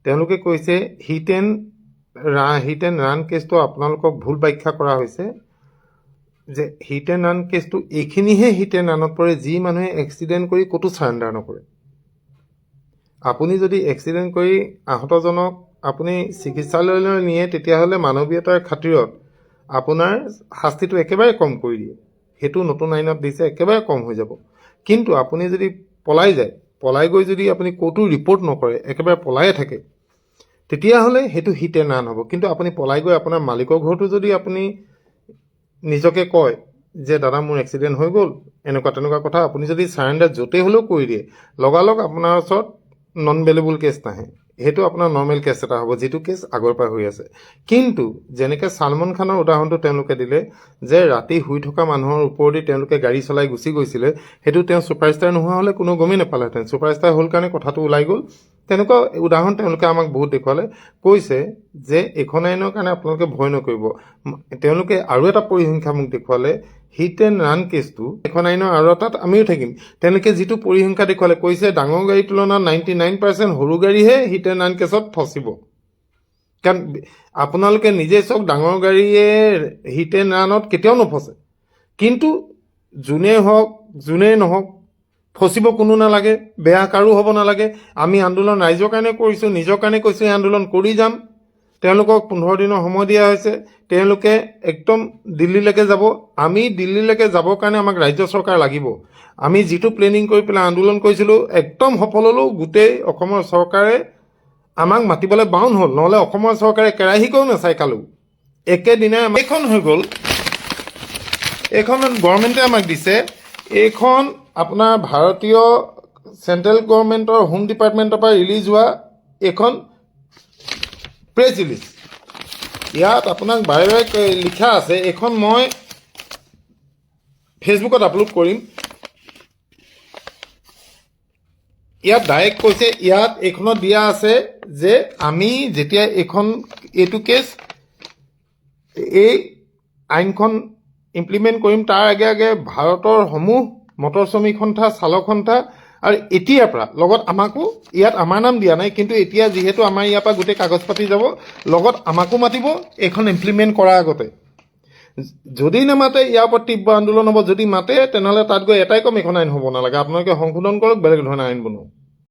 তেওঁলোকে কৈছে hit and run কেছটো আপোনালোকক ভুল ব্যাখ্যা কৰা হৈছে যে হিট এণ্ড ৰান কেছটো এইখিনিহে হিট এণ্ড ৰানত পৰে যি মানুহে এক্সিডেণ্ট কৰি ক'তো চাৰেণ্ডাৰ নকৰে। আপুনি যদি এক্সিডেণ্ট কৰি আহতজনক আপুনি চিকিৎসালয়লৈ নিয়ে তেতিয়াহ'লে মানৱীয়তাৰ খাতিৰত আপোনাৰ শাস্তিটো একেবাৰে কম কৰি দিয়ে, সেইটো নতুন আইনত দিছে, একেবাৰে কম হৈ যাব। কিন্তু আপুনি যদি পলাই গৈ যদি আপুনি ক'তো ৰিপৰ্ট নকৰে, একেবাৰে পলায়ে থাকে, তেতিয়াহ'লে সেইটো হিট এণ্ড ৰান হ'ব। কিন্তু আপুনি পলাই গৈ আপোনাৰ মালিকৰ ঘৰতো যদি আপুনি নিজকে কয় যে দাদা মোৰ এক্সিডেণ্ট হৈ গ'ল এনেকুৱা তেনেকুৱা কথা, আপুনি যদি চাৰেণ্ডাৰ য'তেই হ'লেও কৰি দিয়ে, লগালগ আপোনাৰ ওচৰত নন বেলেবল কেছ নাহে, সেইটো আপোনাৰ নৰ্মেল কেছ এটা হ'ব, যিটো কেছ আগৰ পৰা হৈ আছে। কিন্তু যেনেকৈ ছালমান খানৰ উদাহৰণটো তেওঁলোকে দিলে যে ৰাতি শুই থকা মানুহৰ ওপৰেদি তেওঁলোকে গাড়ী চলাই গুচি গৈছিলে, সেইটো তেওঁ ছুপাৰষ্টাৰ নোহোৱা হ'লে কোনো গমেই নাপালেহেঁতেন, ছুপাৰষ্টাৰ হ'ল কাৰণে কথাটো ওলাই গ'ল। তেনেকুৱা উদাহৰণ তেওঁলোকে আমাক বহুত দেখুৱালে। কৈছে যে এইখন আইনৰ কাৰণে আপোনালোকে ভয় নকৰিব। তেওঁলোকে আৰু এটা পৰিসংখ্যা মোক দেখুৱালে, হিট এণ্ড ৰান কেছটো এখন আইনৰ আৰু এটাত আমিও থাকিম। তেওঁলোকে যিটো পৰিসংখ্যা দেখুৱালে, কৈছে ডাঙৰ গাড়ীৰ তুলনাত 99% সৰু গাড়ীহে হিট এণ্ড ৰান কেছত ফচিব। কাৰণ আপোনালোকে নিজে চাওক, ডাঙৰ গাড়ীয়ে হিট এণ্ড ৰানত কেতিয়াও নফচে, কিন্তু যোনেই নহওক ফচিব কোনো নালাগে, বেয়া কাৰো হ'ব নালাগে। আমি আন্দোলন ৰাইজৰ কাৰণে কৰিছোঁ, নিজৰ কাৰণে কৈছোঁ, এই আন্দোলন কৰি যাম। তেওঁলোকক 15 দিনৰ সময় দিয়া হৈছে, তেওঁলোকে একদম দিল্লীলৈকে যাব। আমি দিল্লীলৈকে যাবৰ কাৰণে আমাক ৰাজ্য চৰকাৰ লাগিব। আমি যিটো প্লেনিং কৰি পেলাই আন্দোলন কৰিছিলোঁ একদম সফল হ'লেও গোটেই অসমৰ চৰকাৰে আমাক মাতিবলৈ বাউণ্ড হ'ল, নহ'লে অসমৰ চৰকাৰে কেৰাহীকেও নাচাই একেদিনাই এইখন হৈ গ'ল। এইখন গভৰ্ণমেণ্টে আমাক দিছে, এইখন আপোনাৰ ভাৰতীয় চেণ্ট্ৰেল গভৰ্ণমেণ্টৰ হোম ডিপাৰ্টমেণ্টৰ পৰা ৰিলিজ হোৱা এইখন প্ৰেছ ৰিলিজ। ইয়াত আপোনাক বাৰে বাৰে লিখা আছে, এইখন মই ফেচবুকত আপলোড কৰিম। ইয়াত ডাইৰেক্ট কৈছে, ইয়াত এইখনত দিয়া আছে যে আমি যেতিয়া এইটো কেছ এই আইনখন ইমপ্লিমেণ্ট কৰিম, তাৰ আগে আগে ভাৰতৰ সমূহ মটৰ শ্ৰমিক সন্থা, চালক সন্থা আৰু এতিয়াৰ পৰা লগত আমাকো, ইয়াত আমাৰ নাম দিয়া নাই, কিন্তু এতিয়া যিহেতু আমাৰ ইয়াৰ পৰা গোটেই কাগজ পাতি যাব, লগত আমাকো মাতিব এইখন ইমপ্লিমেণ্ট কৰাৰ আগতে। যদি নামাতে ইয়াৰ ওপৰত তীব্ৰ আন্দোলন হ'ব, যদি মাতে তেনেহ'লে তাত গৈ এটাই কম, এইখন আইন হ'ব নালাগে, আপোনালোকে সংশোধন কৰক, বেলেগ ধৰণৰ আইন বনাওক।